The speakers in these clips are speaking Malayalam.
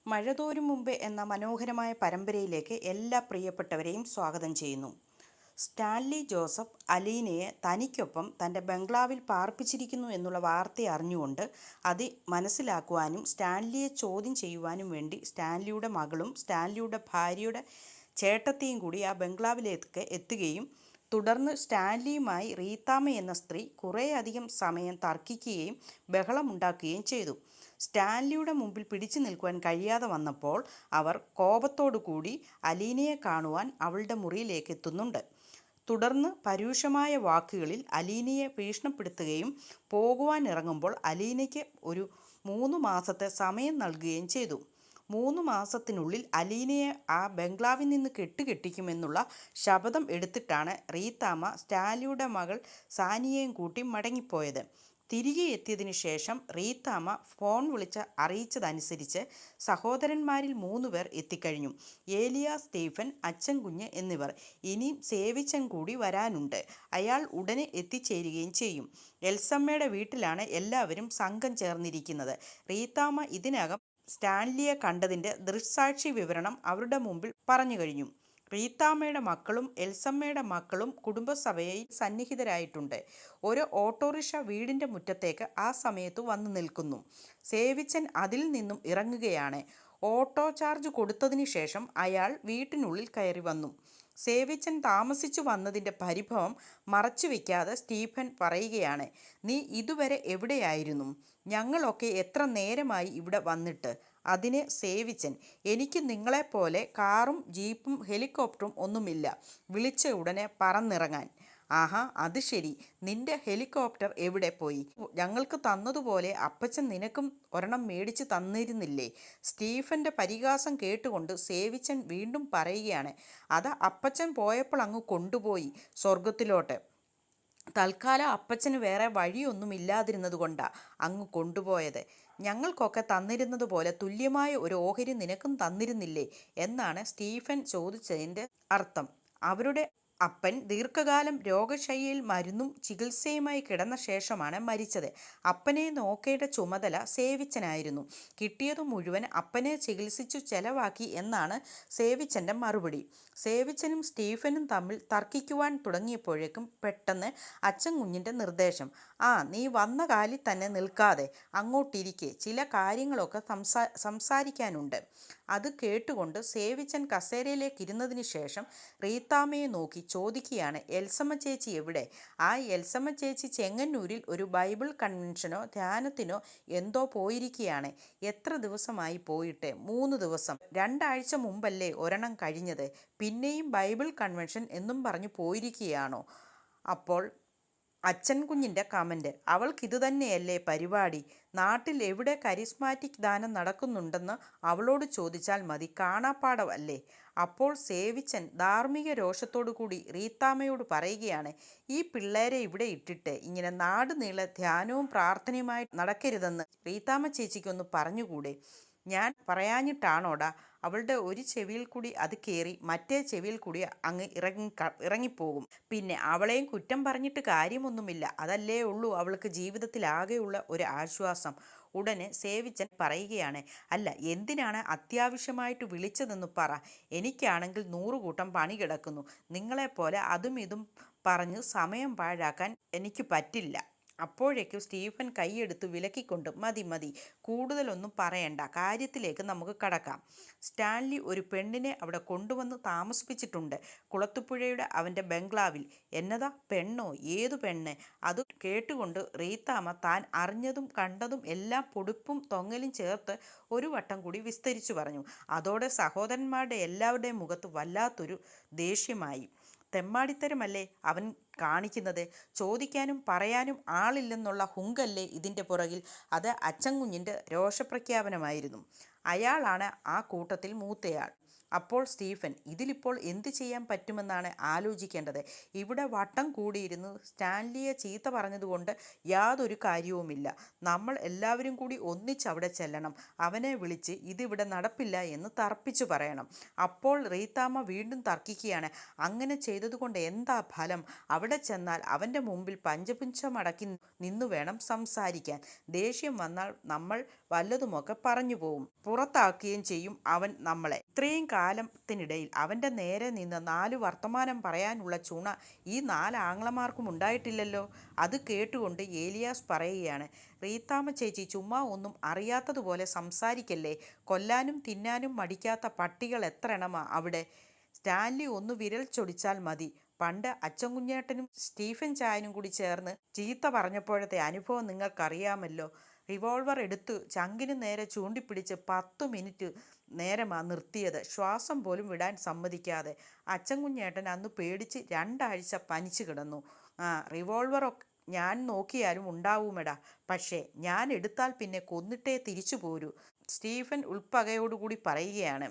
മഴതോരും മുമ്പേ എന്ന മനോഹരമായ പരമ്പരയിലേക്ക് എല്ലാ പ്രിയപ്പെട്ടവരെയും സ്വാഗതം ചെയ്യുന്നു. സ്റ്റാൻലി ജോസഫ് അലീനയെ തനിക്കൊപ്പം തൻ്റെ ബംഗ്ലാവിൽ പാർപ്പിച്ചിരിക്കുന്നു എന്നുള്ള വാർത്ത അറിഞ്ഞുകൊണ്ട് അത് മനസ്സിലാക്കുവാനും സ്റ്റാൻലിയെ ചോദ്യം ചെയ്യുവാനും വേണ്ടി സ്റ്റാൻലിയുടെ മകളും സ്റ്റാൻലിയുടെ ഭാര്യയുടെ ചേട്ടത്തിയും കൂടി ആ ബംഗ്ലാവിലേക്ക് എത്തുകയും തുടർന്ന് സ്റ്റാൻലിയുമായി റീത്താമ്മ എന്ന സ്ത്രീ കുറേയധികം സമയം തർക്കിക്കുകയും ബഹളമുണ്ടാക്കുകയും ചെയ്തു. സ്റ്റാൻലിയുടെ മുമ്പിൽ പിടിച്ചു നിൽക്കുവാൻ കഴിയാതെ വന്നപ്പോൾ അവർ കോപത്തോടു കൂടി അലീനയെ കാണുവാൻ അവളുടെ മുറിയിലേക്ക് എത്തുന്നുണ്ട്. തുടർന്ന് പരുഷമായ വാക്കുകളിൽ അലീനയെ ഭീഷണിപ്പെടുത്തുകയും പോകുവാൻ ഇറങ്ങുമ്പോൾ അലീനയ്ക്ക് ഒരു 3 മാസത്തെ സമയം നൽകുകയും ചെയ്തു. 3 മാസത്തിനുള്ളിൽ അലീനയെ ആ ബംഗ്ലാവിൽ നിന്ന് കെട്ടിക്കുമെന്നുള്ള ശപഥം എടുത്തിട്ടാണ് റീത്താമ്മ സ്റ്റാൻലിയുടെ മകൾ സാനിയയും കൂട്ടി മടങ്ങിപ്പോയത്. തിരികെ എത്തിയതിനു ശേഷം റീത്താമ്മ ഫോൺ വിളിച്ച് അറിയിച്ചതനുസരിച്ച് സഹോദരന്മാരിൽ 3 പേർ എത്തിക്കഴിഞ്ഞു. ഏലിയ, സ്റ്റീഫൻ, അച്ഛൻ കുഞ്ഞ് എന്നിവർ. ഇനിയും സേവിച്ചൻ കൂടി വരാനുണ്ട്. അയാൾ ഉടനെ എത്തിച്ചേരുകയും ചെയ്യും. എൽസമ്മയുടെ വീട്ടിലാണ് എല്ലാവരും സംഘം ചേർന്നിരിക്കുന്നത്. റീത്താമ്മ ഇതിനകം സ്റ്റാൻലിയെ കണ്ടതിൻ്റെ ദൃക്സാക്ഷി വിവരണം അവരുടെ മുമ്പിൽ പറഞ്ഞു കഴിഞ്ഞു. റീത്താമ്മയുടെ മക്കളും എൽസമ്മയുടെ മക്കളും കുടുംബസഭയിൽ സന്നിഹിതരായിട്ടുണ്ട്. ഒരു ഓട്ടോറിക്ഷ വീടിൻ്റെ മുറ്റത്തേക്ക് ആ സമയത്ത് വന്നു നിൽക്കുന്നു. സേവിച്ചൻ അതിൽ നിന്നും ഇറങ്ങുകയാണ്. ഓട്ടോ ചാർജ് കൊടുത്തതിന് ശേഷം അയാൾ വീട്ടിനുള്ളിൽ കയറി വന്നു. സേവിച്ചൻ താമസിച്ചു വന്നതിൻ്റെ പരിഭവം മറച്ചു വയ്ക്കാതെ സ്റ്റീഫൻ പറയുകയാണ്, നീ ഇതുവരെ എവിടെയായിരുന്നു? ഞങ്ങളൊക്കെ എത്ര നേരമായി ഇവിടെ വന്നിട്ട്? അതിന് സേവിച്ചൻ, എനിക്ക് നിങ്ങളെപ്പോലെ കാറും ജീപ്പും ഹെലികോപ്റ്ററും ഒന്നുമില്ല, വിളിച്ച ഉടനെ പറന്നിറങ്ങാൻ. ആഹാ, അത് ശരി, നിന്റെ ഹെലികോപ്റ്റർ എവിടെ പോയി? ഞങ്ങൾക്ക് തന്നതുപോലെ അപ്പച്ചൻ നിനക്കും ഒരെണ്ണം മേടിച്ച് തന്നിരുന്നില്ലേ? സ്റ്റീഫൻ്റെ പരിഹാസം കേട്ടുകൊണ്ട് സേവിച്ചൻ വീണ്ടും പറയുകയാണ്, അത് അപ്പച്ചൻ പോയപ്പോൾ അങ്ങ് കൊണ്ടുപോയി സ്വർഗത്തിലോട്ട്. തൽക്കാലം അപ്പച്ചന് വേറെ വഴിയൊന്നുമില്ലാതിരുന്നത് കൊണ്ടാണ് അങ്ങ് കൊണ്ടുപോയത്. ഞങ്ങൾക്കൊക്കെ തന്നിരുന്നത് പോലെ തുല്യമായ ഒരു ഓഹരി നിനക്കും തന്നിരുന്നില്ലേ എന്നാണ് സ്റ്റീഫൻ ചോദിച്ചതിൻ്റെ അർത്ഥം. അവരുടെ അപ്പൻ ദീർഘകാലം രോഗശയ്യയിൽ മരുന്നും ചികിത്സയുമായി കിടന്ന ശേഷമാണ് മരിച്ചത്. അപ്പനെ നോക്കേണ്ട ചുമതല സേവിച്ചനായിരുന്നു. കിട്ടിയതു മുഴുവൻ അപ്പനെ ചികിത്സിച്ചു ചെലവാക്കി എന്നാണ് സേവിച്ചൻ്റെ മറുപടി. സേവിച്ചനും സ്റ്റീഫനും തമ്മിൽ തർക്കിക്കുവാൻ തുടങ്ങിയപ്പോഴേക്കും പെട്ടെന്ന് അച്ഛൻ കുഞ്ഞിൻ്റെ നിർദ്ദേശം, നീ വന്ന കാലിൽ തന്നെ നിൽക്കാതെ അങ്ങോട്ടിരിക്കെ, ചില കാര്യങ്ങളൊക്കെ സംസാരിക്കാനുണ്ട്. അത് കേട്ടുകൊണ്ട് സേവിച്ചൻ കസേരയിലേക്ക് ഇരുന്നതിന് ശേഷം റീത്താമ്മയെ നോക്കി ചോദിക്കുകയാണ്, എൽസമ്മ ചേച്ചി എവിടെ? ആ എൽസമ്മ ചേച്ചി ചെങ്ങന്നൂരിൽ ഒരു ബൈബിൾ കൺവെൻഷനോ ധ്യാനത്തിനോ എന്തോ പോയിരിക്കുകയാണ്. എത്ര ദിവസമായി പോയിട്ട്? 3 ദിവസം. 2 ആഴ്ച മുമ്പല്ലേ ഒരെണ്ണം കഴിഞ്ഞത്? പിന്നെയും ബൈബിൾ കൺവെൻഷൻ എന്നും പറഞ്ഞു പോയിരിക്കുകയാണോ? അപ്പോൾ അച്ഛൻ കുഞ്ഞിൻ്റെ കമൻറ്റ്, അവൾക്കിതു തന്നെയല്ലേ പരിപാടി? നാട്ടിൽ എവിടെ കരിസ്മാറ്റിക് ദാനം നടക്കുന്നുണ്ടെന്ന് അവളോട് ചോദിച്ചാൽ മതി, കാണാപ്പാടമല്ലേ. അപ്പോൾ സേവിച്ചൻ ധാർമ്മിക രോഷത്തോടു കൂടി റീത്താമ്മയോട് പറയുകയാണ്, ഈ പിള്ളേരെ ഇവിടെ ഇട്ടിട്ട് ഇങ്ങനെ നാട് നീളെ ധ്യാനവും പ്രാർത്ഥനയുമായി നടക്കരുതെന്ന് റീത്താമ്മ ചേച്ചിക്കൊന്ന് പറഞ്ഞുകൂടെ? ഞാൻ പറയാഞ്ഞിട്ടാണോടാ? അവളുടെ ഒരു ചെവിയിൽ കൂടി അത് കയറി മറ്റേ ചെവിയിൽ കൂടി അങ്ങ് ഇറങ്ങിപ്പോകും. പിന്നെ അവളെയും കുറ്റം പറഞ്ഞിട്ട് കാര്യമൊന്നുമില്ല. അതല്ലേ ഉള്ളൂ അവൾക്ക് ജീവിതത്തിലാകെയുള്ള ഒരു ആശ്വാസം. ഉടനെ സേവിച്ചൻ പറയുകയാണ്, അല്ല, എന്തിനാണ് അത്യാവശ്യമായിട്ട് വിളിച്ചതെന്ന് പറ. എനിക്കാണെങ്കിൽ 100 കൂട്ടം പണി കിടക്കുന്നു. നിങ്ങളെപ്പോലെ അതും ഇതും പറഞ്ഞ് സമയം പാഴാക്കാൻ എനിക്ക് പറ്റില്ല. അപ്പോഴേക്കും സ്റ്റീഫൻ കൈയെടുത്ത് വിലക്കിക്കൊണ്ട്, മതി, കൂടുതലൊന്നും പറയണ്ട, കാര്യത്തിലേക്ക് നമുക്ക് കടക്കാം. സ്റ്റാൻലി ഒരു പെണ്ണിനെ അവിടെ കൊണ്ടുവന്ന് താമസിപ്പിച്ചിട്ടുണ്ട്, കുളത്തുപുഴയുടെ അവൻ്റെ ബംഗ്ലാവിൽ. എന്നതാ, പെണ്ണോ? ഏതു പെണ്ണ്? അത് കേട്ടുകൊണ്ട് റീത്താമ്മ താൻ അറിഞ്ഞതും കണ്ടതും എല്ലാം പൊടുപ്പും തൊങ്ങലും ചേർത്ത് ഒരു വട്ടം കൂടി വിസ്തരിച്ചു പറഞ്ഞു. അതോടെ സഹോദരന്മാരുടെ എല്ലാവരുടെയും മുഖത്ത് വല്ലാത്തൊരു ദേഷ്യമായി. തെമ്മാടിത്തരമല്ലേ അവൻ കാണിക്കുന്നത്? ചോദിക്കാനും പറയാനും ആളില്ലെന്നുള്ള ഹുങ്കല്ലേ ഇതിൻ്റെ പുറകിൽ? അത് അച്ഛൻ കുഞ്ഞിൻ്റെ രോഷപ്രഖ്യാപനമായിരുന്നു. അയാളാണ് ആ കൂട്ടത്തിൽ മൂത്തയാൾ. അപ്പോൾ സ്റ്റീഫൻ, ഇതിലിപ്പോൾ എന്ത് ചെയ്യാൻ പറ്റുമെന്നാണ് ആലോചിക്കേണ്ടത്. ഇവിടെ വട്ടം കൂടിയിരുന്ന് സ്റ്റാൻലിയെ ചീത്ത പറഞ്ഞതുകൊണ്ട് യാതൊരു കാര്യവുമില്ല. നമ്മൾ എല്ലാവരും കൂടി ഒന്നിച്ചവിടെ ചെല്ലണം. അവനെ വിളിച്ച് ഇതിവിടെ നടപ്പില്ല എന്ന് തർപ്പിച്ചു പറയണം. അപ്പോൾ റീത്താമ്മ വീണ്ടും തർക്കിക്കുകയാണ്, അങ്ങനെ ചെയ്തതുകൊണ്ട് എന്താ ഫലം? അവിടെ ചെന്നാൽ അവൻ്റെ മുമ്പിൽ പഞ്ചപുഞ്ചമടക്കി നിന്നു വേണം സംസാരിക്കാൻ. ദേഷ്യം വന്നാൽ നമ്മൾ വല്ലതുമൊക്കെ പറഞ്ഞു പോവും, പുറത്താക്കുകയും ചെയ്യും അവൻ നമ്മളെ. ഇത്രയും കാലത്തിനിടയിൽ അവൻ്റെ നേരെ നിന്ന് 4 വർത്തമാനം പറയാനുള്ള ചുണ ഈ 4 ആങ്ങളമാർക്കും ഉണ്ടായിട്ടില്ലല്ലോ. അത് കേട്ടുകൊണ്ട് ഏലിയാസ് പറയുകയാണ്, റീത്താമ്മ ചേച്ചി ചുമ്മാ ഒന്നും അറിയാത്തതുപോലെ സംസാരിക്കല്ലേ. കൊല്ലാനും തിന്നാനും മടിക്കാത്ത പട്ടികൾ എത്ര എണ്ണമാ അവിടെ. സ്റ്റാൻലി ഒന്ന് വിരൽ ചൊടിച്ചാൽ മതി. പണ്ട് അച്ചൻകുഞ്ഞേട്ടനും സ്റ്റീഫൻ ചായനും കൂടി ചേർന്ന് ചീത്ത പറഞ്ഞപ്പോഴത്തെ അനുഭവം നിങ്ങൾക്കറിയാമല്ലോ. റിവോൾവർ എടുത്തു ചങ്കിന് നേരെ ചൂണ്ടിപ്പിടിച്ച് 10 മിനിറ്റ് നേരമാ നിർത്തിയത്, ശ്വാസം പോലും വിടാൻ സമ്മതിക്കാതെ. അച്ചൻകുഞ്ഞേട്ടൻ അന്ന് പേടിച്ച് 2 ആഴ്ച പനിച്ചു കിടന്നു. റിവോൾവറൊക്കെ ഞാൻ നോക്കിയാലും ഉണ്ടാവുമെടാ, പക്ഷേ ഞാൻ എടുത്താൽ പിന്നെ കൊന്നിട്ടേ തിരിച്ചു പോരൂ, സ്റ്റീഫൻ ഉൾപ്പകയോടുകൂടി പറയുകയാണ്.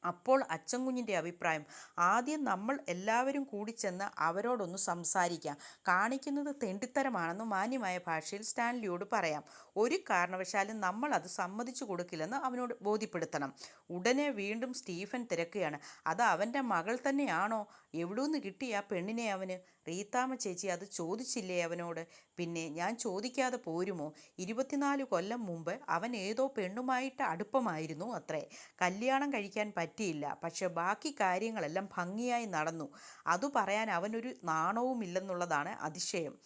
അപ്പോൾ അച്ചൻകുഞ്ഞിൻ്റെ അഭിപ്രായം, ആദ്യം നമ്മൾ എല്ലാവരും കൂടി ചെന്ന് അവരോടൊന്ന് സംസാരിക്കാം, കാണിക്കുന്നത് തെണ്ടിത്തരമാണെന്ന് മാന്യമായ ഭാഷയിൽ സ്റ്റാൻലിയോട് പറയാം. ഒരു കാരണവശാലും നമ്മൾ അത് സമ്മതിച്ചു കൊടുക്കില്ലെന്ന് അവനോട് ബോധ്യപ്പെടുത്തണം. ഉടനെ വീണ്ടും സ്റ്റീഫൻ തിരക്കുകയാണ്, അത് അവൻ്റെ മകൾ തന്നെയാണോ? എവിടുന്ന് കിട്ടി ആ പെണ്ണിനെ അവന്? റീത്താമ്മ ചേച്ചി അത് ചോദിച്ചില്ലേ അവനോട്? പിന്നെ ഞാൻ ചോദിക്കാതെ പോരുമോ? 24 കൊല്ലം മുമ്പ് അവൻ ഏതോ പെണ്ണുമായിട്ട് അടുപ്പമായിരുന്നു അത്രേ. കല്യാണം കഴിക്കാൻ പറ്റിയില്ല, പക്ഷെ ബാക്കി കാര്യങ്ങളെല്ലാം ഭംഗിയായി നടന്നു. അതു പറയാൻ അവനൊരു നാണവുമില്ലെന്നുള്ളതാണ് അതിശയം.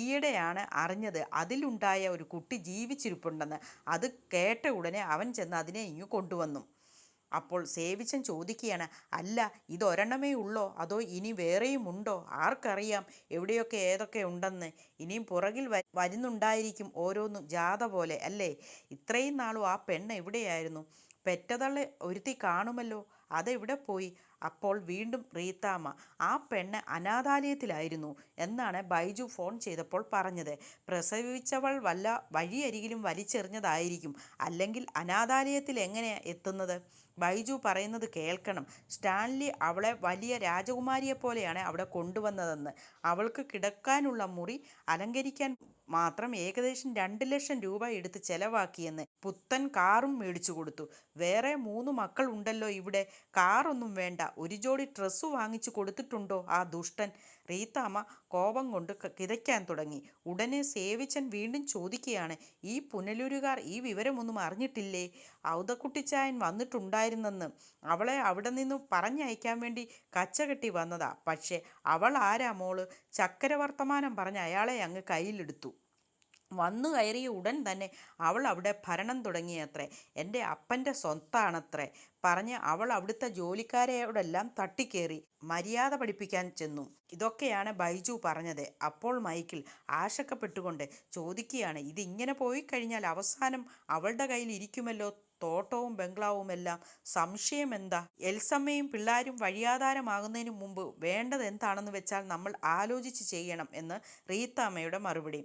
ഈയിടെയാണ് അറിഞ്ഞത് അതിലുണ്ടായ ഒരു കുട്ടി ജീവിച്ചിരിപ്പുണ്ടെന്ന്. അത് കേട്ട ഉടനെ അവൻ ചെന്ന് അതിനെ ഇങ്ങു കൊണ്ടുവന്നു. അപ്പോൾ സേവിച്ചൻ ചോദിക്കുകയാണ്, അല്ല ഇതൊരെണ്ണമേ ഉള്ളോ അതോ ഇനി വേറെയും ഉണ്ടോ? ആർക്കറിയാം എവിടെയൊക്കെ ഏതൊക്കെ ഉണ്ടെന്ന്. ഇനിയും പുറകിൽ വരുന്നുണ്ടായിരിക്കും ഓരോന്നും ജാഥ പോലെ അല്ലേ. ഇത്രയും നാളും ആ പെണ്ണ് എവിടെയായിരുന്നു? പെറ്റതള്ളെ ഒരുത്തി കാണുമല്ലോ, അതെവിടെ പോയി? അപ്പോൾ വീണ്ടും റീത്താമ്മ, ആ പെണ്ണ് അനാഥാലയത്തിലായിരുന്നു എന്നാണ് ബൈജു ഫോൺ ചെയ്തപ്പോൾ പറഞ്ഞത്. പ്രസവിച്ചവൾ വല്ല വഴിയരികിലും വലിച്ചെറിഞ്ഞതായിരിക്കും, അല്ലെങ്കിൽ അനാഥാലയത്തിൽ എങ്ങനെ എത്തുന്നത്? ബൈജു പറയുന്നത് കേൾക്കണം. സ്റ്റാൻലി അവളെ വലിയ രാജകുമാരിയെപ്പോലെയാണ് അവിടെ കൊണ്ടുവന്നതെന്ന്. അവൾക്ക് കിടക്കാനുള്ള മുറി അലങ്കരിക്കാൻ മാത്രം ഏകദേശം 2 ലക്ഷം രൂപ എടുത്ത് ചെലവാക്കിയെന്ന്. പുത്തൻ കാറും മേടിച്ചു കൊടുത്തു. വേറെ 3 മക്കൾ ഉണ്ടല്ലോ ഇവിടെ. കാറൊന്നും വേണ്ട, ഒരു ജോഡി ഡ്രസ്സ് വാങ്ങിച്ചു കൊടുത്തിട്ടുണ്ടോ ആ ദുഷ്ടൻ? റീത്താമ്മ കോപം കൊണ്ട് കിതയ്ക്കാൻ തുടങ്ങി. ഉടനെ സേവിച്ചൻ വീണ്ടും ചോദിക്കുകയാണ്, ഈ പുനലൂരുകാർ ഈ വിവരമൊന്നും അറിഞ്ഞിട്ടില്ലേ? ഔതക്കുട്ടിച്ചായൻ വന്നിട്ടുണ്ടായിരുന്നെന്ന്. അവളെ അവിടെ നിന്ന് പറഞ്ഞയക്കാൻ വേണ്ടി കച്ചകെട്ടി വന്നതാ. പക്ഷേ അവൾ ആരാ മോള്? ചക്കരവർത്തമാനം പറഞ്ഞ് അയാളെ അങ്ങ് കയ്യിലെടുത്തു. വന്നു കയറിയ ഉടൻ തന്നെ അവൾ അവിടെ ഭരണം തുടങ്ങിയത്രേ. എൻ്റെ അപ്പൻ്റെ സ്വത്താണത്രേ പറഞ്ഞ് അവൾ അവിടുത്തെ ജോലിക്കാരെയോടെല്ലാം തട്ടിക്കേറി മര്യാദ പഠിപ്പിക്കാൻ ചെന്നു. ഇതൊക്കെയാണ് ബൈജു പറഞ്ഞത്. അപ്പോൾ മൈക്കിൾ ആശങ്കപ്പെട്ടുകൊണ്ട് ചോദിക്കുകയാണ്, ഇതിങ്ങനെ പോയി കഴിഞ്ഞാൽ അവസാനം അവളുടെ കയ്യിൽ ഇരിക്കുമല്ലോ തോട്ടവും ബംഗ്ലാവുമെല്ലാം. സംശയം എന്താ? എൽസമ്മയും പിള്ളാരും വഴിയാധാരമാകുന്നതിന് മുമ്പ് വേണ്ടത് എന്താണെന്ന് വെച്ചാൽ നമ്മൾ ആലോചിച്ച് ചെയ്യണം എന്ന് റീത്താമ്മയുടെ മറുപടി.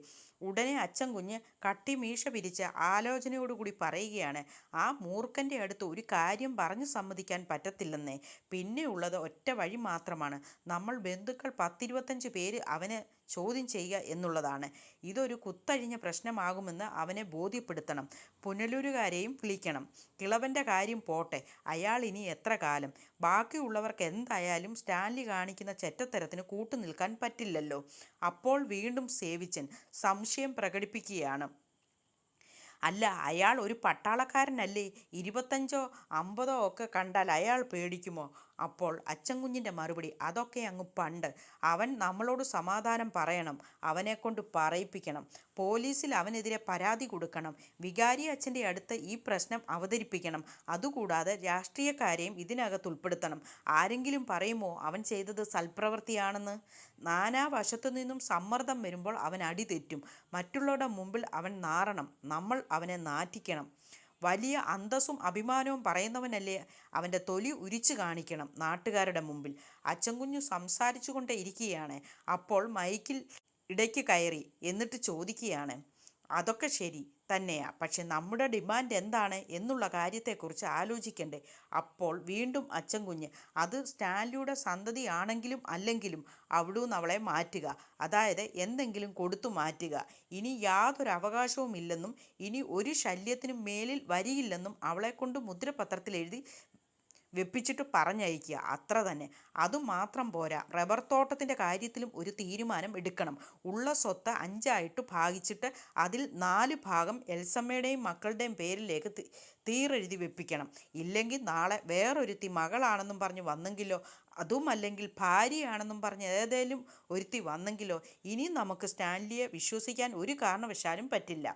ഉടനെ അച്ചൻ കുഞ്ഞ് കട്ടിമീശ പിരിച്ച് ആലോചനയോടുകൂടി പറയുകയാണ്, ആ മൂർഖൻ്റെ അടുത്ത് ഒരു കാര്യം പറഞ്ഞു സമ്മതിക്കാൻ പറ്റത്തില്ലെന്നേ. പിന്നെ ഉള്ളത് ഒറ്റ വഴി മാത്രമാണ്. നമ്മൾ ബന്ധുക്കൾ 10-25 പേര് അവനെ ചോദ്യം ചെയ്യുക എന്നുള്ളതാണ്. ഇതൊരു കുത്തഴിഞ്ഞ പ്രശ്നമാകുമെന്ന് അവനെ ബോധ്യപ്പെടുത്തണം. പുനലൂരുകാരെയും വിളിക്കണം. കിളവൻ്റെ കാര്യം പോട്ടെ, അയാൾ ഇനി എത്ര കാലം? ബാക്കിയുള്ളവർക്ക് എന്തായാലും സ്റ്റാൻലി കാണിക്കുന്ന ചെറ്റത്തരത്തിന് കൂട്ടുനിൽക്കാൻ പറ്റില്ലല്ലോ. അപ്പോൾ വീണ്ടും സേവിച്ചൻ സംശയം പ്രകടിപ്പിക്കുകയാണ്, അല്ല അയാൾ ഒരു പട്ടാളക്കാരനല്ലേ? 25-50 ഒക്കെ കണ്ടാൽ അയാൾ പേടിക്കുമോ? അപ്പോൾ അച്ചൻകുഞ്ഞിൻ്റെ മറുപടി, അതൊക്കെ അങ്ങ് പണ്ട്. അവൻ നമ്മളോട് സമാധാനം പറയണം, അവനെക്കൊണ്ട് പറയിപ്പിക്കണം. പോലീസിൽ അവനെതിരെ പരാതി കൊടുക്കണം. വികാരി അച്ഛൻ്റെ അടുത്ത് ഈ പ്രശ്നം അവതരിപ്പിക്കണം. അതുകൂടാതെ രാഷ്ട്രീയക്കാരെയും ഇതിനകത്ത് ഉൾപ്പെടുത്തണം. ആരെങ്കിലും പറയുമോ അവൻ ചെയ്തത് സൽപ്രവൃത്തിയാണെന്ന്? നാനാവശത്തു നിന്നും സമ്മർദ്ദം വരുമ്പോൾ അവൻ അടി തെറ്റും. മറ്റുള്ളവരുടെ മുമ്പിൽ അവൻ നാറണം. നമ്മൾ അവനെ നാറ്റിക്കണം. വലിയ അന്തസ്സും അഭിമാനവും പറയുന്നവനല്ലേ, അവൻ്റെ തൊലി ഉരിച്ചു കാണിക്കണം നാട്ടുകാരുടെ മുമ്പിൽ. അച്ചൻകുഞ്ഞു സംസാരിച്ചു കൊണ്ടേ ഇരിക്കുകയാണ്. അപ്പോൾ മൈക്കിൽ ഇടയ്ക്ക് കയറി എന്നിട്ട് ചോദിക്കുകയാണ്, അതൊക്കെ ശരി തന്നെയാ, പക്ഷെ നമ്മുടെ ഡിമാൻഡ് എന്താണ് എന്നുള്ള കാര്യത്തെക്കുറിച്ച് ആലോചിക്കണ്ടേ? അപ്പോൾ വീണ്ടും അച്ചൻകുഞ്ഞ്, അത് സ്റ്റാൻലിയുടെ സന്തതി ആണെങ്കിലും അല്ലെങ്കിലും അവിടുന്ന് അവളെ മാറ്റുക, അതായത് എന്തെങ്കിലും കൊടുത്തു മാറ്റുക. ഇനി യാതൊരു അവകാശവും ഇല്ലെന്നും ഇനി ഒരു ശല്യത്തിനും മേലിൽ വരിയില്ലെന്നും അവളെക്കൊണ്ട് മുദ്രപത്രത്തിൽ എഴുതി വെപ്പിച്ചിട്ട് പറഞ്ഞയക്കുക, അത്ര തന്നെ. അതുമാത്രം പോരാ, റബ്ബർ തോട്ടത്തിൻ്റെ കാര്യത്തിലും ഒരു തീരുമാനം എടുക്കണം. ഉള്ള സ്വത്ത് 5ആയിട്ട് ഭാഗിച്ചിട്ട് അതിൽ 4 ഭാഗം എൽസമ്മയുടെയും മക്കളുടെയും പേരിലേക്ക് തീരെഴുതി വെപ്പിക്കണം. ഇല്ലെങ്കിൽ നാളെ വേറൊരുത്തി മകളാണെന്നും പറഞ്ഞ് വന്നെങ്കിലോ, അതുമല്ലെങ്കിൽ ഭാര്യയാണെന്നും പറഞ്ഞ് ഏതേലും ഒരുത്തി വന്നെങ്കിലോ, ഇനി നമുക്ക് സ്റ്റാൻലിയെ വിശ്വസിക്കാൻ ഒരു കാരണവശാലും പറ്റില്ല.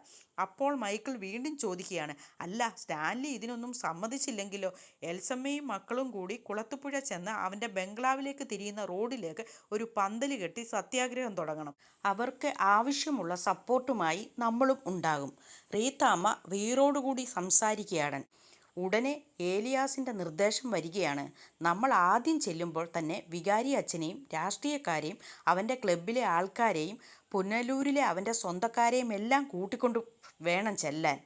അപ്പോൾ മൈക്കിൾ വീണ്ടും ചോദിക്കുകയാണ്, അല്ല, സ്റ്റാൻലി ഇതിനൊന്നും സമ്മതിച്ചില്ലെങ്കിലോ? എൽസമ്മയും മക്കളും കൂടി കുളത്തുപുഴ ചെന്ന് അവൻ്റെ ബംഗ്ലാവിലേക്ക് തിരിയുന്ന റോഡിലേക്ക് ഒരു പന്തൽ കെട്ടി സത്യാഗ്രഹം തുടങ്ങണം. അവർക്ക് ആവശ്യമുള്ള സപ്പോർട്ടുമായി നമ്മളും ഉണ്ടാകും. റീത്താമ്മ വീറോടുകൂടി സംസാരിക്കുകയാണ്. ഉടനെ ഏലിയാസിൻ്റെ നിർദ്ദേശം വരികയാണ്. നമ്മൾ ആദ്യം ചെല്ലുമ്പോൾ തന്നെ വികാരി അച്ഛനെയും രാഷ്ട്രീയക്കാരെയും അവൻ്റെ ക്ലബിലെ ആൾക്കാരെയും പുനലൂരിലെ അവൻ്റെ സ്വന്തക്കാരെയും എല്ലാം കൂട്ടിക്കൊണ്ട് വേണം ചെല്ലാൻ.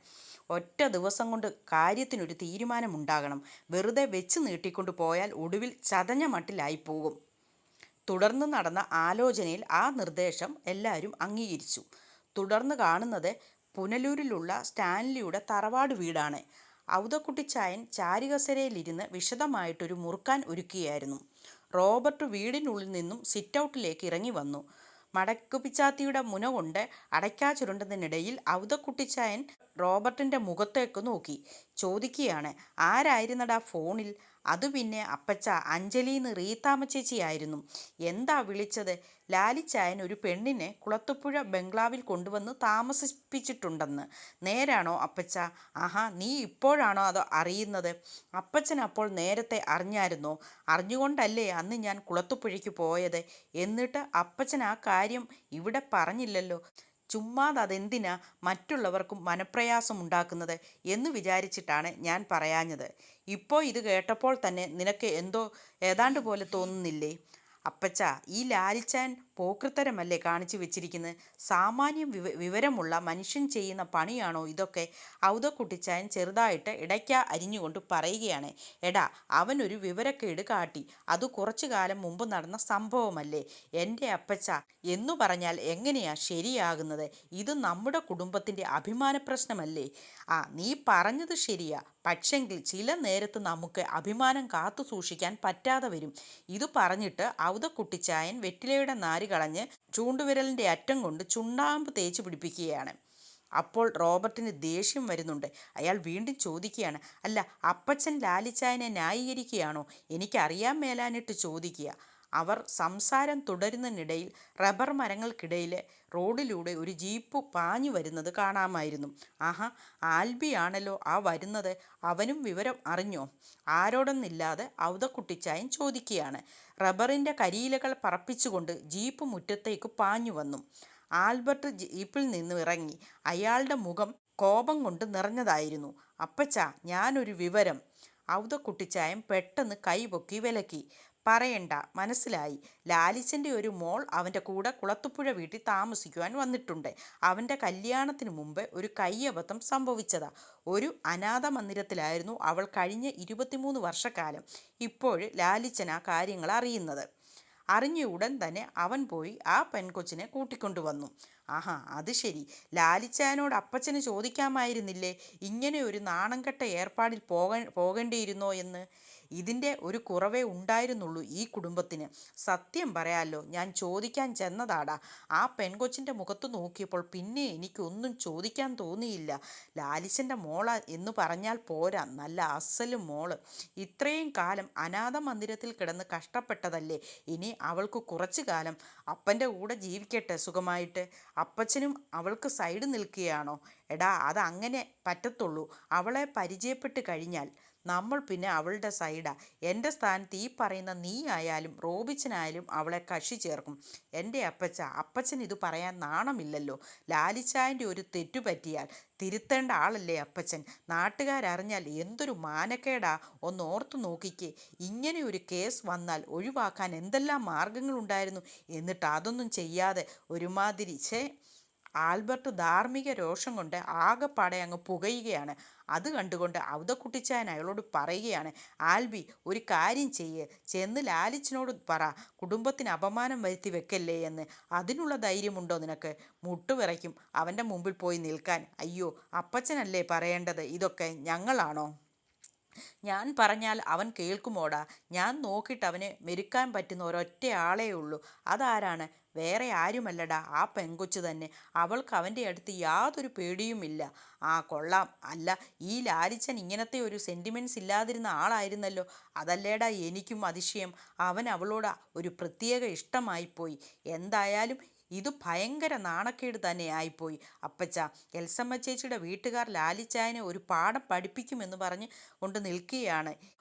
ഒറ്റ ദിവസം കൊണ്ട് കാര്യത്തിനൊരു തീരുമാനമുണ്ടാകണം. വെറുതെ വെച്ച് നീട്ടിക്കൊണ്ട് പോയാൽ ഒടുവിൽ ചതഞ്ഞ മട്ടിലായിപ്പോകും. തുടർന്ന് നടന്ന ആലോചനയിൽ ആ നിർദ്ദേശം എല്ലാവരും അംഗീകരിച്ചു. തുടർന്ന് കാണുന്നത് പുനലൂരിലുള്ള സ്റ്റാൻലിയുടെ തറവാട് വീടാണ്. ഔതക്കുട്ടിച്ചായൻ ചാരുകസേരയിലിരുന്ന് വിശദമായിട്ടൊരു മുറുക്കാൻ ഒരുക്കുകയായിരുന്നു. റോബർട്ട് വീടിനുള്ളിൽ നിന്നും സിറ്റൗട്ടിലേക്ക് ഇറങ്ങി വന്നു. മടക്കുപിച്ചാത്തിയുടെ മുന കൊണ്ട് അടയ്ക്കാ ചുരുണ്ടുന്നതിനിടയിൽ ഔതക്കുട്ടിച്ചായൻ റോബർട്ടിൻ്റെ മുഖത്തേക്ക് നോക്കി ചോദിക്കുകയാണ്, ആരായിരുന്നടാ ഫോണിൽ? അത് പിന്നെ അപ്പച്ച, അഞ്ജലിന്ന് റീത്താമ്മ ചേച്ചിയായിരുന്നു. എന്താ വിളിച്ചത്? ലാലിച്ചായൻ ഒരു പെണ്ണിനെ കുളത്തുപുഴ ബംഗ്ലാവിൽ കൊണ്ടുവന്ന് താമസിപ്പിച്ചിട്ടുണ്ടെന്ന്. നേരാണോ അപ്പച്ച? ആഹാ, നീ ഇപ്പോഴാണോ അത് അറിയുന്നത്? അപ്പച്ചൻ അപ്പോൾ നേരത്തെ അറിഞ്ഞായിരുന്നോ? അറിഞ്ഞുകൊണ്ടല്ലേ അന്ന് ഞാൻ കുളത്തുപുഴയ്ക്ക് പോയത്. എന്നിട്ട് അപ്പച്ചൻ ആ കാര്യം ഇവിടെ പറഞ്ഞില്ലല്ലോ. ചുമ്മാതെ അതെന്തിനാ മറ്റുള്ളവർക്കും മനപ്രയാസം ഉണ്ടാക്കുന്നത് എന്ന് വിചാരിച്ചിട്ടാണ് ഞാൻ പറയാഞ്ഞത്. ഇപ്പോൾ ഇത് കേട്ടപ്പോൾ തന്നെ നിനക്ക് ഏതാണ്ട് പോലെ തോന്നുന്നില്ലേ? അപ്പച്ച, ഈ ലാലിച്ചാൻ പോക്കൃത്തരമല്ലേ കാണിച്ചു വെച്ചിരിക്കുന്നത്? സാമാന്യം വിവരമുള്ള മനുഷ്യൻ ചെയ്യുന്ന പണിയാണോ ഇതൊക്കെ? ഔതക്കുട്ടിച്ചായൻ ചെറുതായിട്ട് ഇടയ്ക്ക അരിഞ്ഞുകൊണ്ട് പറയുകയാണ്, എടാ, അവനൊരു വിവരക്കേട് കാട്ടി. അത് കുറച്ചു കാലം മുമ്പ് നടന്ന സംഭവമല്ലേ എൻ്റെ അപ്പച്ച. എന്നു പറഞ്ഞാൽ എങ്ങനെയാ ശരിയാകുന്നത്? ഇത് നമ്മുടെ കുടുംബത്തിൻ്റെ അഭിമാന പ്രശ്നമല്ലേ? നീ പറഞ്ഞത് ശരിയാ. പക്ഷെങ്കിൽ ചില നേരത്ത് നമുക്ക് അഭിമാനം കാത്തു സൂക്ഷിക്കാൻ പറ്റാതെ വരും. ഇത് പറഞ്ഞിട്ട് ഔതക്കുട്ടിച്ചായൻ വെറ്റിലയുടെ നാര് കളഞ്ഞ് ചൂണ്ടുവിരലിൻ്റെ അറ്റം കൊണ്ട് ചുണ്ണാമ്പ് തേച്ച് പിടിപ്പിക്കുകയാണ്. അപ്പോൾ റോബർട്ടിന് ദേഷ്യം വരുന്നുണ്ട്. അയാൾ വീണ്ടും ചോദിക്കുകയാണ്, അല്ല, അപ്പച്ചൻ ലാലിച്ചായനെ ന്യായീകരിക്കുകയാണോ? എനിക്കറിയാൻ മേലാനിട്ട് ചോദിക്കുക. അവർ സംസാരം തുടരുന്നതിനിടയിൽ റബ്ബർ മരങ്ങൾക്കിടയിലെ റോഡിലൂടെ ഒരു ജീപ്പ് പാഞ്ഞു വരുന്നത് കാണാമായിരുന്നു. ആഹാ, ആൽബിയാണല്ലോ ആ വരുന്നത്. അവനും വിവരം അറിഞ്ഞോ? ആരോടൊന്നില്ലാതെ ഔതക്കുട്ടിച്ചായൻ ചോദിക്കുകയാണ്. റബ്ബറിൻ്റെ കരിയിലകൾ പറപ്പിച്ചുകൊണ്ട് ജീപ്പ് മുറ്റത്തേക്ക് പാഞ്ഞു വന്നു. ആൽബർട്ട് ജീപ്പിൽ നിന്ന് ഇറങ്ങി. അയാളുടെ മുഖം കോപം കൊണ്ട് നിറഞ്ഞതായിരുന്നു. അപ്പച്ച, ഞാനൊരു വിവരം. ഔതക്കുട്ടിച്ചായൻ പെട്ടെന്ന് കൈപൊക്കി വിലക്കി. പറയണ്ട, മനസ്സിലായി. ലാലിച്ചൻ്റെ ഒരു മോൾ അവൻ്റെ കൂടെ കുളത്തുപുഴ വീട്ടിൽ താമസിക്കുവാൻ വന്നിട്ടുണ്ട്. അവൻ്റെ കല്യാണത്തിന് മുമ്പ് ഒരു കയ്യബദ്ധം സംഭവിച്ചതാ. ഒരു അനാഥ മന്ദിരത്തിലായിരുന്നു അവൾ കഴിഞ്ഞ 23 വർഷക്കാലം. ഇപ്പോൾ ലാലിച്ചൻ ആ കാര്യങ്ങൾ അറിയുന്നത്. അറിഞ്ഞ ഉടൻ തന്നെ അവൻ പോയി ആ പെൺകൊച്ചിനെ കൂട്ടിക്കൊണ്ടുവന്നു. ആഹാ, അത് ശരി. ലാലിച്ചായനോട് അപ്പച്ചന് ചോദിക്കാമായിരുന്നില്ലേ ഇങ്ങനെ ഒരു നാണംകെട്ട ഏർപ്പാടിൽ പോകേണ്ടിയിരുന്നോ എന്ന്? ഇതിൻ്റെ ഒരു കുറവേ ഉണ്ടായിരുന്നുള്ളൂ ഈ കുടുംബത്തിന്. സത്യം പറയാലോ, ഞാൻ ചോദിക്കാൻ ചെന്നതാടാ. ആ പെൺകൊച്ചിൻ്റെ മുഖത്ത് നോക്കിയപ്പോൾ പിന്നെ എനിക്കൊന്നും ചോദിക്കാൻ തോന്നിയില്ല. ലാലിച്ചൻ്റെ മോള എന്ന് പറഞ്ഞാൽ പോരാ, നല്ല അസലും മോള്. ഇത്രയും കാലം അനാഥ മന്ദിരത്തിൽ കിടന്ന് കഷ്ടപ്പെട്ടതല്ലേ. ഇനി അവൾക്ക് കുറച്ചു കാലം അപ്പൻ്റെ കൂടെ ജീവിക്കട്ടെ സുഖമായിട്ട്. അപ്പച്ചനും അവൾക്ക് സൈഡ് നിൽക്കുകയാണോ? എടാ, അതങ്ങനെ പറ്റത്തുള്ളൂ. അവളെ പരിചയപ്പെട്ട് കഴിഞ്ഞാൽ നമ്മൾ പിന്നെ അവളുടെ സൈഡാ. എൻ്റെ സ്ഥാനത്ത് ഈ പറയുന്ന നീ ആയാലും റോബിച്ചനായാലും അവളെ കക്ഷി ചേർക്കും. എൻ്റെ അപ്പച്ചൻ ഇത് പറയാൻ നാണമില്ലല്ലോ. ലാലിച്ചായൻ്റെ ഒരു തെറ്റു പറ്റിയാൽ തിരുത്തേണ്ട ആളല്ലേ അപ്പച്ചൻ. നാട്ടുകാരറിഞ്ഞാൽ എന്തൊരു മാനക്കേടാ. ഒന്ന് ഓർത്തു നോക്കിക്കേ. ഇങ്ങനെ ഒരു കേസ് വന്നാൽ ഒഴിവാക്കാൻ എന്തെല്ലാം മാർഗങ്ങളുണ്ടായിരുന്നു. എന്നിട്ട് അതൊന്നും ചെയ്യാതെ ഒരുമാതിരി ആൽബർട്ട് ധാർമ്മിക രോഷം കൊണ്ട് ആകെപ്പാടെ അങ്ങ് പുകയുകയാണ്. അത് കണ്ടുകൊണ്ട് ഔതക്കുട്ടിച്ചായൻ അയാളോട് പറയുകയാണ്, ആൽബി, ഒരു കാര്യം ചെയ്യ്. ചെന്ന് ലാലിച്ചനോട് പറ, കുടുംബത്തിന് അപമാനം വരുത്തി വെക്കല്ലേ എന്ന്. അതിനുള്ള ധൈര്യമുണ്ടോ നിനക്ക്? മുട്ടുവിറയ്ക്കും അവൻ്റെ മുമ്പിൽ പോയി നിൽക്കാൻ. അയ്യോ, അപ്പച്ചനല്ലേ പറയേണ്ടത് ഇതൊക്കെ, ഞങ്ങളാണോ? ഞാൻ പറഞ്ഞാൽ അവൻ കേൾക്കുമോടാ? ഞാൻ നോക്കിയിട്ട് അവനെ മെരുക്കാൻ പറ്റുന്ന ഒരൊറ്റ ആളേ ഉള്ളൂ. അതാരാണ്? വേറെ ആരുമല്ലടാ, ആ പെങ്കൊച്ചു തന്നെ. അവൾക്ക് അവൻ്റെ അടുത്ത് യാതൊരു പേടിയുമില്ല. ആ കൊള്ളാം. അല്ല, ഈ ലാലിച്ചൻ ഇങ്ങനത്തെ ഒരു സെൻറ്റിമെൻറ്റ്സ് ഇല്ലാതിരുന്ന ആളായിരുന്നല്ലോ. അതല്ലേടാ എനിക്കും അതിശയം. അവൻ അവളോട് ഒരു പ്രത്യേക ഇഷ്ടമായിപ്പോയി. എന്തായാലും ഇത് ഭയങ്കര നാണക്കേട് തന്നെ ആയിപ്പോയി അപ്പച്ച. എൽസമ്മ ചേച്ചിയുടെ വീട്ടുകാർ ലാലിച്ചായനെ ഒരു പാഠം പഠിപ്പിക്കുമെന്ന് പറഞ്ഞ് കൊണ്ട് നിൽക്കുകയാണ്.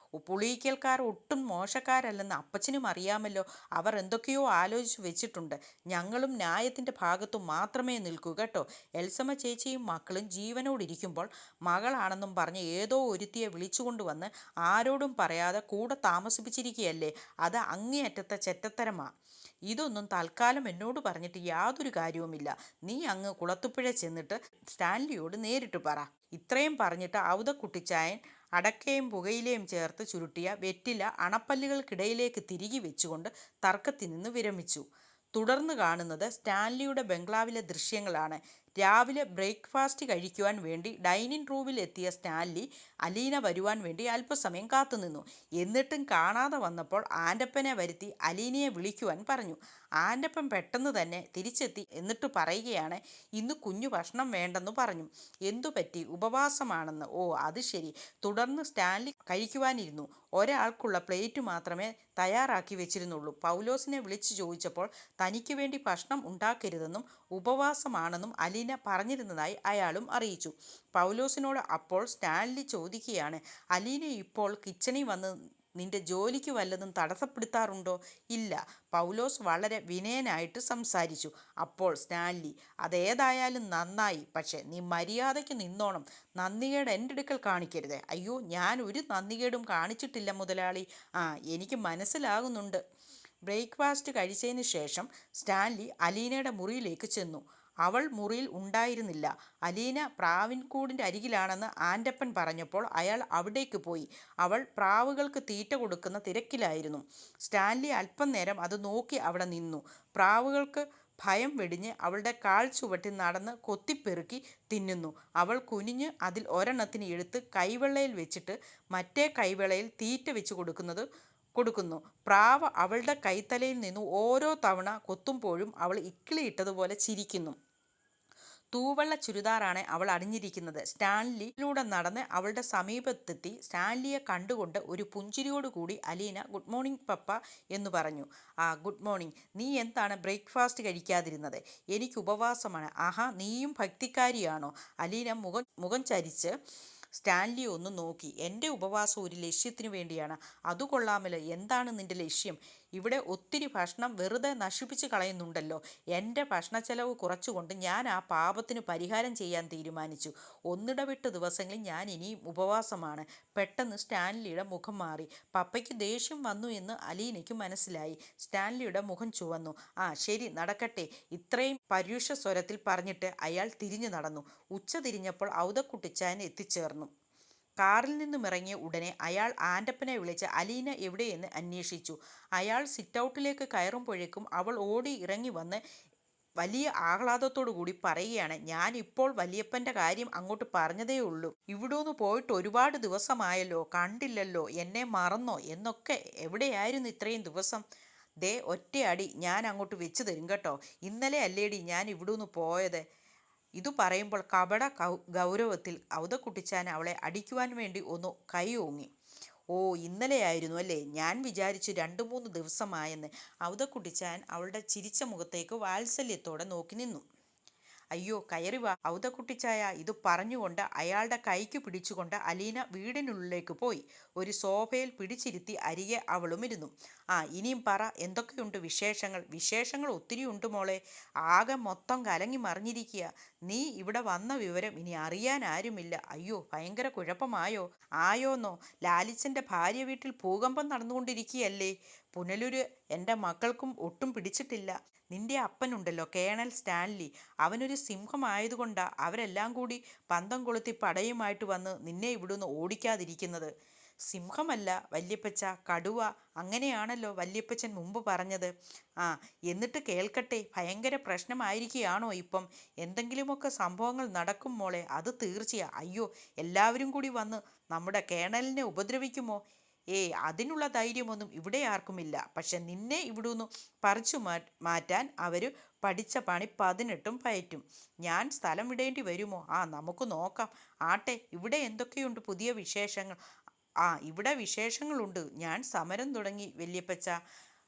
പുളിയിക്കൽക്കാർ ഒട്ടും മോശക്കാരല്ലെന്ന് അപ്പച്ചനും അറിയാമല്ലോ. അവർ എന്തൊക്കെയോ ആലോചിച്ച് വെച്ചിട്ടുണ്ട്. ഞങ്ങളും ന്യായത്തിൻ്റെ ഭാഗത്തു മാത്രമേ നിൽക്കൂ കേട്ടോ. എൽസമ്മ ചേച്ചിയും മക്കളും ജീവനോടിരിക്കുമ്പോൾ മകളാണെന്നും പറഞ്ഞ് ഏതോ ഒരുത്തിയെ വിളിച്ചുകൊണ്ടുവന്ന് ആരോടും പറയാതെ കൂടെ താമസിപ്പിച്ചിരിക്കുകയല്ലേ. അത് അങ്ങേയറ്റത്തെ ചെറ്റത്തരമാണ്. ഇതൊന്നും തൽക്കാലം എന്നോട് പറഞ്ഞിട്ട് യാതൊരു കാര്യവുമില്ല. നീ അങ്ങ് കുളത്തുപുഴ ചെന്നിട്ട് സ്റ്റാൻലിയോട് നേരിട്ട് പറ. ഇത്രയും പറഞ്ഞിട്ട് ഔതക്കുട്ടിച്ചായൻ അടക്കയും പുകയിലയും ചേർത്ത് ചുരുട്ടിയ വെറ്റില അണപ്പല്ലുകൾക്കിടയിലേക്ക് തിരികെ വെച്ചുകൊണ്ട് തർക്കത്തിൽ നിന്ന് വിരമിച്ചു. തുടർന്ന് കാണുന്നത് സ്റ്റാൻലിയുടെ ബംഗ്ലാവിലെ ദൃശ്യങ്ങളാണ്. രാവിലെ ബ്രേക്ക്ഫാസ്റ്റ് കഴിക്കുവാൻ വേണ്ടി ഡൈനിങ് റൂമിൽ എത്തിയ സ്റ്റാൻലി അലീന വരുവാൻ വേണ്ടി അല്പസമയം കാത്തുനിന്നു. എന്നിട്ടും കാണാതെ വന്നപ്പോൾ ആൻ്റപ്പനെ വരുത്തി അലീനയെ വിളിക്കുവാൻ പറഞ്ഞു. ആൻ്റപ്പൻ പെട്ടെന്ന് തന്നെ തിരിച്ചെത്തി. എന്നിട്ട് പറയുകയാണ്, ഇന്ന് കുഞ്ഞു ഭക്ഷണം വേണ്ടെന്ന് പറഞ്ഞു. എന്തു പറ്റി? ഉപവാസമാണെന്ന്. ഓ, അത് ശരി. തുടർന്ന് സ്റ്റാൻലി കഴിക്കുവാനിരുന്നു. ഒരാൾക്കുള്ള പ്ലേറ്റ് മാത്രമേ തയ്യാറാക്കി വെച്ചിരുന്നുള്ളൂ. പൗലോസിനെ വിളിച്ചു ചോദിച്ചപ്പോൾ തനിക്ക് വേണ്ടി ഭക്ഷണം ഉണ്ടാക്കരുതെന്നും ഉപവാസമാണെന്നും അലീന പറഞ്ഞിരുന്നതായി അയാളും അറിയിച്ചു. പൗലോസിനോട് അപ്പോൾ സ്റ്റാൻലി ചോദിക്കുകയാണ്, അലീന ഇപ്പോൾ കിച്ചണിൽ വന്ന് നിന്റെ ജോലിക്ക് വല്ലതും തടസ്സപ്പെടുത്താറുണ്ടോ? ഇല്ല. പൗലോസ് വളരെ വിനയനായിട്ട് സംസാരിച്ചു. അപ്പോൾ സ്റ്റാൻലി, അതേതായാലും നന്നായി. പക്ഷേ നീ മര്യാദയ്ക്ക് നിന്നോണം. നന്ദികേട് എൻ്റെ അടുക്കൽ കാണിക്കരുത്. അയ്യോ, ഞാൻ ഒരു നന്ദികേടും കാണിച്ചിട്ടില്ല മുതലാളി. എനിക്ക് മനസ്സിലാകുന്നുണ്ട്. ബ്രേക്ക്ഫാസ്റ്റ് കഴിച്ചതിന് ശേഷം സ്റ്റാൻലി അലീനയുടെ മുറിയിലേക്ക് ചെന്നു. അവൾ മുറിയിൽ ഉണ്ടായിരുന്നില്ല. അലീന പ്രാവിൻകൂടിൻ്റെ അരികിലാണെന്ന് ആൻ്റപ്പൻ പറഞ്ഞപ്പോൾ അയാൾ അവിടേക്ക് പോയി. അവൾ പ്രാവുകൾക്ക് തീറ്റ കൊടുക്കുന്ന തിരക്കിലായിരുന്നു. സ്റ്റാൻലി അല്പം നേരം അത് നോക്കി അവിടെ നിന്നു. പ്രാവുകൾക്ക് ഭയം വെടിഞ്ഞ് അവളുടെ കാൽ ചുവട്ടി നടന്ന് കൊത്തിപ്പെറുക്കി തിന്നുന്നു. അവൾ കുനിഞ്ഞ് അതിൽ ഒരെണ്ണത്തിന് എടുത്ത് കൈവെള്ളയിൽ വെച്ചിട്ട് മറ്റേ കൈവെള്ളയിൽ തീറ്റ വെച്ച് കൊടുക്കുന്നു. പ്രാവ് അവളുടെ കൈത്തലയിൽ നിന്നും ഓരോ തവണ കൊത്തുമ്പോഴും അവൾ ഇക്കിളിയിട്ടതുപോലെ ചിരിക്കുന്നു. തൂവെള്ള ചുരിദാറാണ് അവൾ അണിഞ്ഞിരിക്കുന്നത്. സ്റ്റാൻലിയിലൂടെ നടന്ന് അവളുടെ സമീപത്തെത്തി സ്റ്റാൻലിയെ കണ്ടുകൊണ്ട് ഒരു പുഞ്ചിരിയോടുകൂടി അലീന ഗുഡ് മോർണിംഗ് പപ്പ എന്ന് പറഞ്ഞു. Good morning. നീ എന്താണ് ബ്രേക്ക്ഫാസ്റ്റ് കഴിക്കാതിരുന്നത്? എനിക്ക് ഉപവാസമാണ്. ആഹാ, നീയും ഭക്തിക്കാരിയാണോ? അലീന മുഖം ചരിച്ച് സ്റ്റാൻലി ഒന്ന് നോക്കി. എൻ്റെ ഉപവാസം ഒരു ലക്ഷ്യത്തിനു വേണ്ടിയാണ്. അതു കൊള്ളാമല്ലോ. എന്താണ് നിൻ്റെ ലക്ഷ്യം? ഇവിടെ ഒത്തിരി ഭക്ഷണം വെറുതെ നശിപ്പിച്ച് കളയുന്നുണ്ടല്ലോ. എൻ്റെ ഭക്ഷണച്ചെലവ് കുറച്ചുകൊണ്ട് ഞാൻ ആ പാപത്തിന് പരിഹാരം ചെയ്യാൻ തീരുമാനിച്ചു. ഒന്നിടവിട്ട് ദിവസങ്ങളിൽ ഞാൻ ഇനിയും ഉപവാസമാണ്. പെട്ടെന്ന് സ്റ്റാൻലിയുടെ മുഖം മാറി. പപ്പയ്ക്ക് ദേഷ്യം വന്നു എന്ന് അലീനയ്ക്ക് മനസ്സിലായി. സ്റ്റാൻലിയുടെ മുഖം ചുവന്നു. ശരി, നടക്കട്ടെ. ഇത്രയും പരുഷ സ്വരത്തിൽ പറഞ്ഞിട്ട് അയാൾ തിരിഞ്ഞു നടന്നു. ഉച്ച തിരിഞ്ഞപ്പോൾ ഔതക്കുട്ടിച്ചായൻ എത്തിച്ചേർന്നു. കാറിൽ നിന്നുമിറങ്ങിയ ഉടനെ അയാൾ ആൻ്റപ്പനെ വിളിച്ച് അലീന എവിടെയെന്ന് അന്വേഷിച്ചു. അയാൾ സിറ്റൗട്ടിലേക്ക് കയറുമ്പോഴേക്കും അവൾ ഓടി ഇറങ്ങി വന്ന് വലിയ ആഹ്ലാദത്തോടു കൂടി പറയുകയാണ്, ഞാനിപ്പോൾ വലിയപ്പൻ്റെ കാര്യം അങ്ങോട്ട് പറഞ്ഞതേ ഉള്ളൂ. ഇവിടുന്ന് പോയിട്ട് ഒരുപാട് ദിവസമായല്ലോ, കണ്ടില്ലല്ലോ, എന്നെ മറന്നോ എന്നൊക്കെ. എവിടെയായിരുന്നു ഇത്രയും ദിവസം? ദേ ഒറ്റയടി ഞാൻ അങ്ങോട്ട് വെച്ച് തരും കേട്ടോ. ഇന്നലെ അല്ലേടി ഞാൻ ഇവിടുന്ന് പോയത്. ഇതു പറയുമ്പോൾ കപട ഗൗരവത്തിൽ ഔതക്കുട്ടിച്ചാൻ അവളെ അടിക്കുവാൻ വേണ്ടി ഒന്ന് കൈ ഓങ്ങി. ഓ, ഇന്നലെയായിരുന്നു അല്ലേ? ഞാൻ വിചാരിച്ചു 2-3 ദിവസമായെന്ന്. ഔതക്കുട്ടിച്ചാൻ അവളുടെ ചിരിച്ച മുഖത്തേക്ക് വാത്സല്യത്തോടെ നോക്കി നിന്നു. അയ്യോ, കയറി വാ ഔതക്കുട്ടിച്ചായ. ഇത് പറഞ്ഞുകൊണ്ട് അയാളുടെ കൈക്ക് പിടിച്ചുകൊണ്ട് അലീന വീടിനുള്ളിലേക്ക് പോയി. ഒരു സോഫയിൽ പിടിച്ചിരുത്തി അരികെ അവളും ഇരുന്നു. ഇനിയും പറ, എന്തൊക്കെയുണ്ട് വിശേഷങ്ങൾ? വിശേഷങ്ങൾ ഒത്തിരി ഉണ്ട് മോളെ. ആകെ മൊത്തം കലങ്ങി മറിഞ്ഞിരിക്കുക. നീ ഇവിടെ വന്ന വിവരം ഇനി അറിയാൻ ആരുമില്ല. അയ്യോ, ഭയങ്കര കുഴപ്പമായോ? ആയോന്നോ? ലാലിച്ചൻ്റെ ഭാര്യ വീട്ടിൽ ഭൂകമ്പം നടന്നുകൊണ്ടിരിക്കുകയല്ലേ. പുനലൂര് എൻ്റെ മക്കൾക്കും ഒട്ടും പിടിച്ചിട്ടില്ല. നിന്റെ അപ്പനുണ്ടല്ലോ, കേണൽ സ്റ്റാൻലി, അവനൊരു സിംഹമായതുകൊണ്ടാണ് അവരെല്ലാം കൂടി പന്തം കൊളുത്തി പടയുമായിട്ട് വന്ന് നിന്നെ ഇവിടുന്ന് ഓടിക്കാതിരിക്കുന്നത്. സിംഹമല്ല വല്യപ്പച്ച, കടുവ, അങ്ങനെയാണല്ലോ വല്യപ്പച്ചൻ മുമ്പ് പറഞ്ഞത്. ആ, എന്നിട്ട് കേൾക്കട്ടെ, ഭയങ്കര പ്രശ്നമായിരിക്കുകയാണോ ഇപ്പം? എന്തെങ്കിലുമൊക്കെ സംഭവങ്ങൾ നടക്കും മോളെ, അത് തീർച്ചയാ. അയ്യോ, എല്ലാവരും കൂടി വന്ന് നമ്മുടെ കേണലിനെ ഉപദ്രവിക്കുമോ? അതിനുള്ള ധൈര്യമൊന്നും ഇവിടെ ആർക്കുമില്ല. പക്ഷെ നിന്നെ ഇവിടുന്ന് പറിച്ചു മാറ്റാൻ അവർ പഠിച്ച പണി 18 പയറ്റും. ഞാൻ സ്ഥലം വിടേണ്ടി വരുമോ? നമുക്ക് നോക്കാം. ആട്ടെ, ഇവിടെ എന്തൊക്കെയുണ്ട് പുതിയ വിശേഷങ്ങൾ? ഇവിടെ വിശേഷങ്ങളുണ്ട്. ഞാൻ സമരം തുടങ്ങി വല്യപ്പച്ച.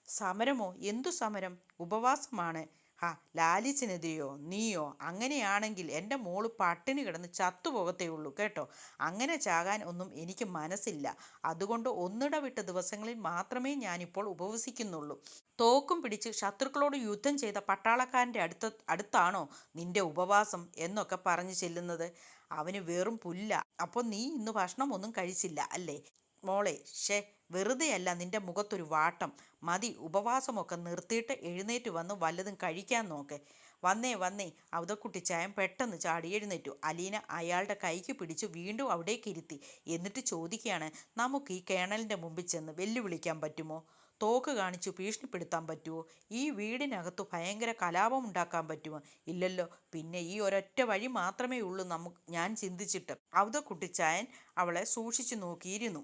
സമരമോ? എന്തു സമരം? ഉപവാസമാണ്. ലാലിച്ചിനെതിരെയോ? നീയോ? അങ്ങനെയാണെങ്കിൽ എൻ്റെ മോള് പട്ടിണി കിടന്ന് ചത്തുപോകത്തേ ഉള്ളൂ കേട്ടോ. അങ്ങനെ ചാകാൻ ഒന്നും എനിക്ക് മനസ്സില്ല. അതുകൊണ്ട് ഒന്നിടവിട്ട ദിവസങ്ങളിൽ മാത്രമേ ഞാനിപ്പോൾ ഉപവസിക്കുന്നുള്ളൂ. തോക്കും പിടിച്ച് ശത്രുക്കളോട് യുദ്ധം ചെയ്ത പട്ടാളക്കാരൻ്റെ അടുത്താണോ നിന്റെ ഉപവാസം എന്നൊക്കെ പറഞ്ഞു ചെല്ലുന്നത്? അവന് വെറും പുല്ല. അപ്പോൾ നീ ഇന്ന് ഭക്ഷണമൊന്നും കഴിച്ചില്ല അല്ലേ? മോളെ, വെറുതെയല്ല നിന്റെ മുഖത്തൊരു വാട്ടം. മതി, ഉപവാസമൊക്കെ നിർത്തിയിട്ട് എഴുന്നേറ്റ് വന്ന് വല്ലതും കഴിക്കാൻ നോക്ക്. വന്നേ. അവതക്കുട്ടിച്ചായൻ പെട്ടെന്ന് ചാടി എഴുന്നേറ്റു. അലീന അയാളുടെ കൈക്ക് പിടിച്ചു വീണ്ടും അവിടേക്ക് ഇരുത്തി. എന്നിട്ട് ചോദിക്കുകയാണ്, നമുക്ക് ഈ കേണലിൻ്റെ മുമ്പിൽ ചെന്ന് വെല്ലുവിളിക്കാൻ പറ്റുമോ? തോക്ക് കാണിച്ചു ഭീഷണിപ്പെടുത്താൻ പറ്റുമോ? ഈ വീടിനകത്ത് ഭയങ്കര കലാപം ഉണ്ടാക്കാൻ പറ്റുമോ? ഇല്ലല്ലോ. പിന്നെ ഈ ഒരൊറ്റ വഴി മാത്രമേ ഉള്ളൂ ഞാൻ ചിന്തിച്ചിട്ട്. അവതക്കുട്ടിച്ചായൻ അവളെ സൂക്ഷിച്ചു നോക്കിയിരുന്നു.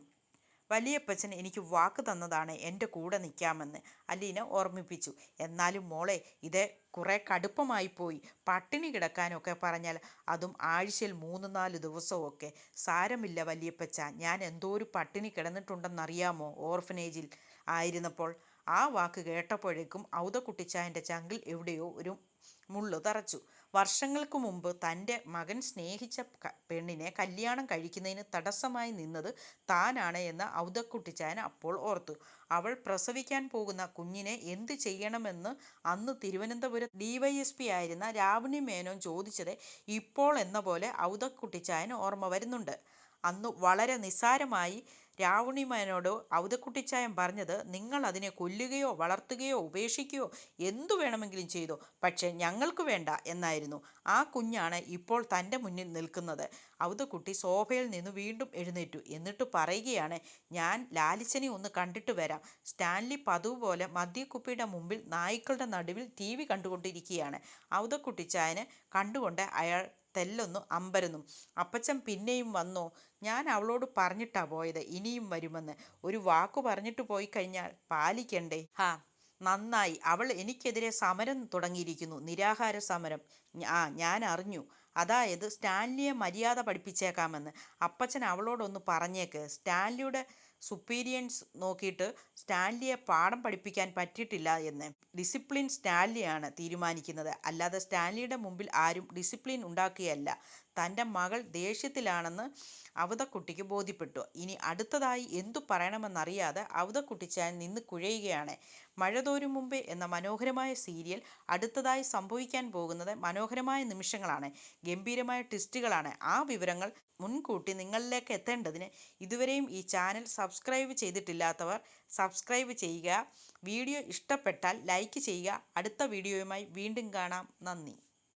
വലിയപ്പച്ചൻ എനിക്ക് വാക്ക് തന്നതാണ് എൻ്റെ കൂടെ നിൽക്കാമെന്ന് അലീന ഓർമ്മിപ്പിച്ചു. എന്നാലും മോളെ, ഇത് കുറേ കടുപ്പമായിപ്പോയി. പട്ടിണി കിടക്കാനൊക്കെ പറഞ്ഞാൽ, അതും ആഴ്ചയിൽ 3-4 ദിവസമൊക്കെ. സാരമില്ല വല്യപ്പച്ച, ഞാൻ എന്തോരു പട്ടിണി കിടന്നിട്ടുണ്ടെന്നറിയാമോ ഓർഫനേജിൽ ആയിരുന്നപ്പോൾ. ആ വാക്ക് കേട്ടപ്പോഴേക്കും ഔതക്കുട്ടിച്ചായൻ്റെ ചങ്കിൽ എവിടെയോ ഒരു മുള്ളു തറച്ചു. വർഷങ്ങൾക്ക് മുമ്പ് തൻ്റെ മകൻ സ്നേഹിച്ച പെണ്ണിനെ കല്യാണം കഴിക്കുന്നതിന് തടസ്സമായി നിന്നത് താനാണ് എന്ന് ഔതക്കുട്ടിച്ചായൻ അപ്പോൾ ഓർത്തു. അവൾ പ്രസവിക്കാൻ പോകുന്ന കുഞ്ഞിനെ എന്ത് ചെയ്യണമെന്ന് അന്ന് തിരുവനന്തപുരം DYSP ആയിരുന്ന രാവണി മേനോൻ ചോദിച്ചത് ഇപ്പോൾ എന്ന പോലെ ഔതക്കുട്ടിച്ചായൻ ഓർമ്മ വരുന്നുണ്ട്. അന്ന് വളരെ നിസ്സാരമായി രാവുണിമേനോട് ഔതക്കുട്ടിച്ചായൻ പറഞ്ഞത്, നിങ്ങൾ അതിനെ കൊല്ലുകയോ വളർത്തുകയോ ഉപേക്ഷിക്കുകയോ എന്തു വേണമെങ്കിലും ചെയ്തോ, പക്ഷേ ഞങ്ങൾക്ക് വേണ്ട എന്നായിരുന്നു. ആ കുഞ്ഞാണ് ഇപ്പോൾ തൻ്റെ മുന്നിൽ നിൽക്കുന്നത്. ഔതക്കുട്ടി സോഫയിൽ നിന്ന് വീണ്ടും എഴുന്നേറ്റു. എന്നിട്ട് പറയുകയാണ്, ഞാൻ ലാലിച്ചനെ ഒന്ന് കണ്ടിട്ട് വരാം. സ്റ്റാൻലി പതിവ് പോലെ മദ്യക്കുപ്പിയുടെ മുമ്പിൽ നായ്ക്കളുടെ നടുവിൽ TV കണ്ടുകൊണ്ടിരിക്കുകയാണ്. ഔതക്കുട്ടിച്ചായന് കണ്ടുകൊണ്ട് അയാൾ തെല്ലൊന്നു അമ്പരന്നു. അപ്പച്ചൻ പിന്നെയും വന്നോ? ഞാൻ അവളോട് പറഞ്ഞിട്ടാ പോയത് ഇനിയും വരുമെന്ന്. ഒരു വാക്കു പറഞ്ഞിട്ട് പോയി കഴിഞ്ഞാൽ പാലിക്കണ്ടേ? നന്നായി. അവൾ എനിക്കെതിരെ സമരം തുടങ്ങിയിരിക്കുന്നു. നിരാഹാര സമരം. ഞാൻ അറിഞ്ഞു. അതായത് സ്റ്റാൻലിയെ മര്യാദ പഠിപ്പിച്ചേക്കാമെന്ന്. അപ്പച്ചൻ അവളോടൊന്ന് പറഞ്ഞേക്ക്. സ്റ്റാൻലിയുടെ സുപ്പീരിയൻസ് നോക്കിയിട്ട് സ്റ്റാൻലിയെ പാഠം പഠിപ്പിക്കാൻ പറ്റിയിട്ടില്ല എന്ന്. ഡിസിപ്ലിൻ സ്റ്റാൻലിയാണ് തീരുമാനിക്കുന്നത്, അല്ലാതെ സ്റ്റാൻലിയുടെ മുമ്പിൽ ആരും ഡിസിപ്ലിൻ ഉണ്ടാക്കുകയല്ല. തൻ്റെ മകൾ ദേഷ്യത്തിലാണെന്ന് അവതക്കുട്ടിക്ക് ബോധ്യപ്പെട്ടു. ഇനി അടുത്തതായി എന്തു പറയണമെന്നറിയാതെ അവതക്കുട്ടിച്ചാൻ നിന്ന് കുഴയുകയാണ്. മഴ തോരും മുമ്പേ എന്ന മനോഹരമായ സീരിയൽ അടുത്തതായി സംഭവിക്കാൻ പോകുന്നത് മനോഹരമായ നിമിഷങ്ങളാണ്, ഗംഭീരമായ ട്വിസ്റ്റുകളാണ്. ആ വിവരങ്ങൾ മുൻകൂട്ടി നിങ്ങളിലേക്ക് എത്തേണ്ടതിന് ഇതുവരെയും ഈ ചാനൽ സബ്സ്ക്രൈബ് ചെയ്തിട്ടില്ലാത്തവർ സബ്സ്ക്രൈബ് ചെയ്യുക. വീഡിയോ ഇഷ്ടപ്പെട്ടാൽ ലൈക്ക് ചെയ്യുക. അടുത്ത വീഡിയോയുമായി വീണ്ടും കാണാം. നന്ദി.